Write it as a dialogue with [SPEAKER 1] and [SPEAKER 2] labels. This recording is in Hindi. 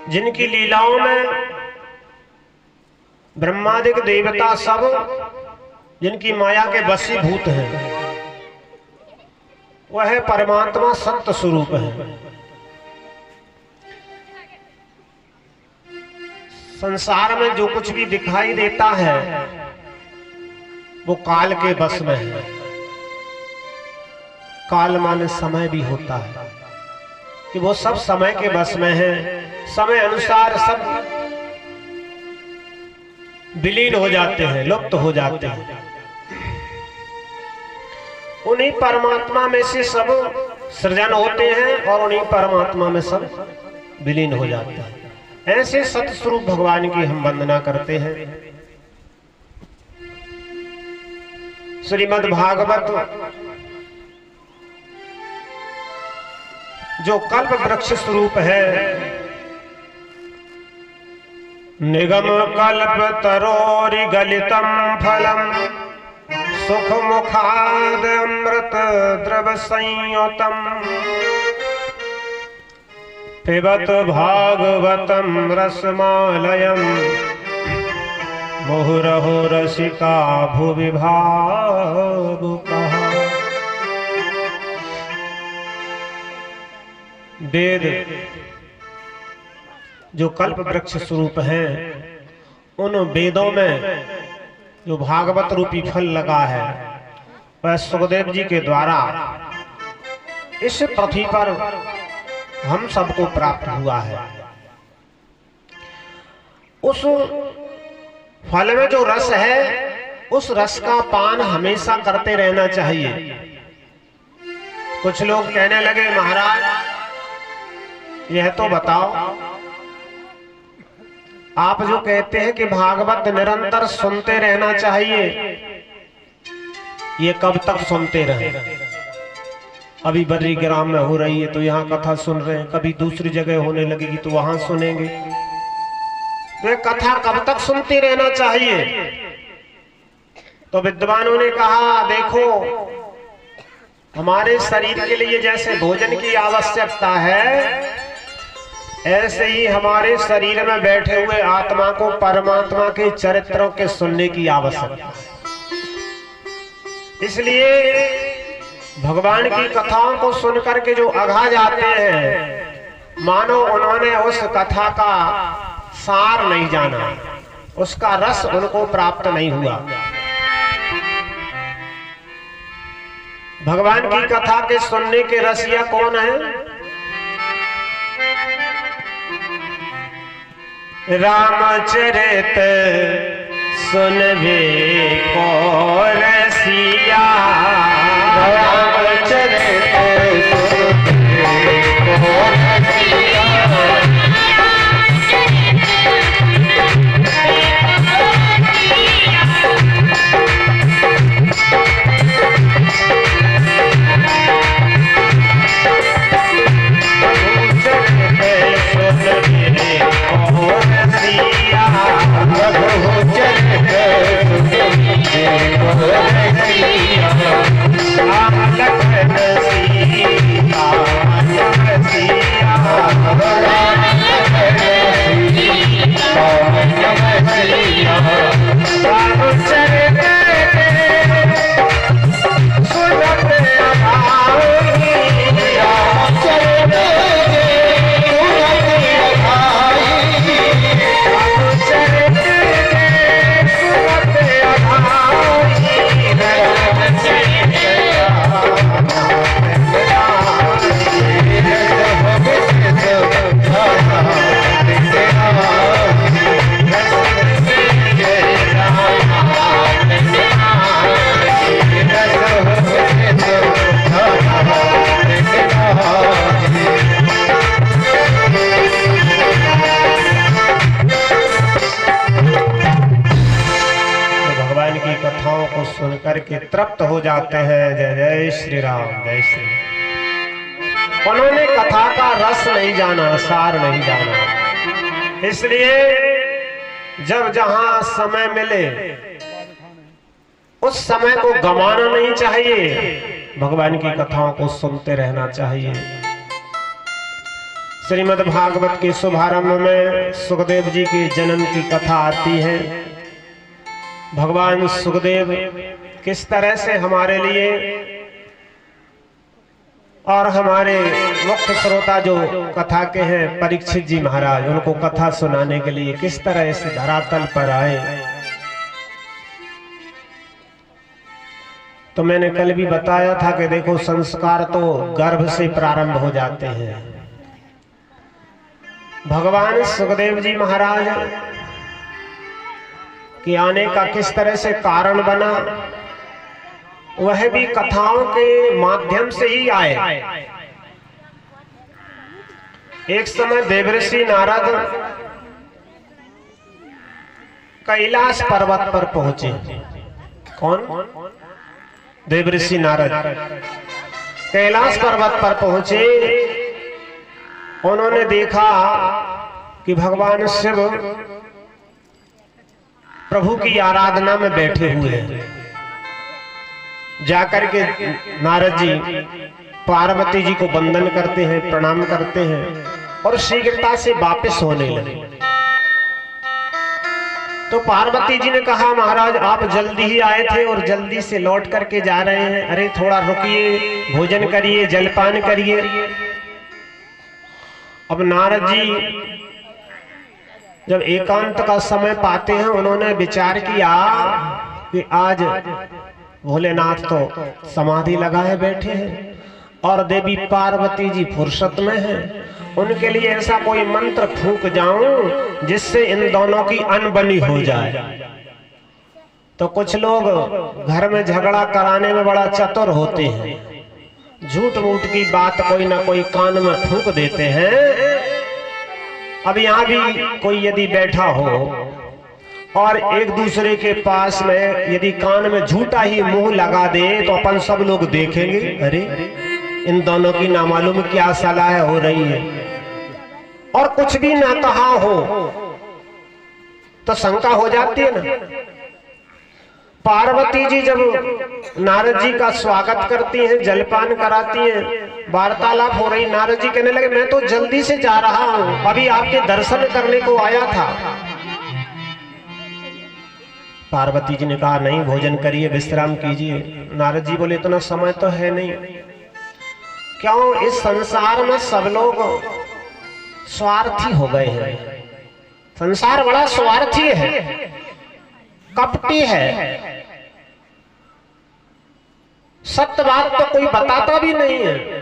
[SPEAKER 1] जिनकी लीलाओं में ब्रह्मादिक देवता सब जिनकी माया के वशीभूत हैं, वह परमात्मा सत्य स्वरूप है। संसार में जो कुछ भी दिखाई देता है वो काल के बस में है। काल माने समय भी होता है कि वो सब समय के बस में है। समय अनुसार सब विलीन हो जाते हैं, लुप्त हो जाते हैं। उन्हीं परमात्मा में से सब सृजन होते हैं और उन्हीं परमात्मा में सब विलीन हो जाते हैं। ऐसे सतस्वरूप भगवान की हम वंदना करते हैं। श्रीमद् भागवत जो कल्प वृक्ष स्वरूप है, निगम कल्प तरोरि गलितम फलम सुख मुखाद अमृत द्रव संयुतम पिबत भागवतम रसमालयम मुहुरहो रसिका भुवि भावुकः। वेद जो कल्प वृक्ष स्वरूप हैं, उन वेदों में जो भागवत रूपी फल लगा है वह सुखदेव जी के द्वारा इस पृथ्वी पर हम सबको प्राप्त हुआ है। उस फल में जो रस है, उस रस का पान हमेशा करते रहना चाहिए। कुछ लोग कहने लगे, महाराज यह तो बताओ, आप जो कहते हैं कि भागवत निरंतर सुनते रहना चाहिए, ये कब तक सुनते रहे? अभी बद्रीग्राम में हो रही है तो यहाँ कथा सुन रहे हैं, कभी दूसरी जगह होने लगेगी तो वहां सुनेंगे। तो कथा कब तक सुनते रहना चाहिए? तो विद्वानों ने कहा, देखो हमारे शरीर के लिए जैसे भोजन की आवश्यकता है, ऐसे ही हमारे शरीर में बैठे हुए आत्मा को परमात्मा के चरित्रों के सुनने की आवश्यकता है। इसलिए भगवान की कथाओं को सुनकर के जो अघा जाते हैं, मानो उन्होंने उस कथा का सार नहीं जाना, उसका रस उनको प्राप्त नहीं हुआ। भगवान की कथा के सुनने के रसिया कौन है? रामचरित सुनबे को रसिया, रामचरित सुनबे को रसिया, कथाओं को सुनकर के तृप्त हो जाते हैं। जय जय श्री राम, जय श्री राम। उन्होंने कथा का रस नहीं जाना, सार नहीं जाना। इसलिए जब जहां समय मिले उस समय को गंवाना नहीं चाहिए, भगवान की कथाओं को सुनते रहना चाहिए। श्रीमद् भागवत के शुभारंभ में सुखदेव जी के जन्म की कथा आती है। भगवान सुखदेव किस तरह से हमारे लिए और हमारे मुख्य श्रोता जो कथा के हैं परीक्षित जी महाराज, उनको कथा सुनाने के लिए किस तरह से धरातल पर आए। तो मैंने कल भी बताया था कि देखो, संस्कार तो गर्भ से प्रारंभ हो जाते हैं। भगवान सुखदेव जी महाराज के आने का किस तरह से कारण बना, वह भी कथाओं के माध्यम से ही आए। एक समय देवर्षि नारद कैलाश पर्वत पर पहुंचे। कौन? देवर्षि नारद कैलाश पर्वत पर पहुंचे। उन्होंने देखा कि भगवान शिव प्रभु की आराधना में बैठे हुए हैं। जाकर के नारद जी पार्वती जी को वंदन करते हैं, प्रणाम करते हैं और शीघ्रता से वापस होने लगे। तो पार्वती जी ने कहा, महाराज आप जल्दी ही आए थे और जल्दी से लौट करके जा रहे हैं, अरे थोड़ा रुकिए, भोजन करिए, जलपान करिए। अब नारद जी जब एकांत का समय पाते हैं, उन्होंने विचार किया कि आज भोलेनाथ तो समाधि लगाए बैठे हैं और देवी पार्वती जी फुर्सत में हैं, उनके लिए ऐसा कोई मंत्र फूंक जाऊं जिससे इन दोनों की अनबनी हो जाए। तो कुछ लोग घर में झगड़ा कराने में बड़ा चतुर होते हैं, झूठ मूठ की बात कोई ना कोई कान में फूंक देते हैं। अब यहाँ भी कोई यदि बैठा हो और एक दूसरे के पास में यदि कान में झूठा ही मुंह लगा दे तो अपन सब लोग देखेंगे, अरे इन दोनों की ना मालूम क्या सलाह हो रही है। और कुछ भी ना कहा हो तो शंका हो जाती है ना। पार्वती जी जब नारद जी का स्वागत करती हैं, जलपान कराती हैं, वार्तालाप हो रही, नारद जी कहने लगे मैं तो जल्दी से जा रहा हूं, अभी आपके दर्शन करने को आया था। पार्वती जी ने कहा नहीं, भोजन करिए, विश्राम कीजिए। नारद जी बोले इतना समय तो है नहीं। क्यों? इस संसार में सब लोग स्वार्थी हो गए हैं। संसार बड़ा स्वार्थी है, कपटी है, सत्य बात तो कोई बताता भी नहीं है।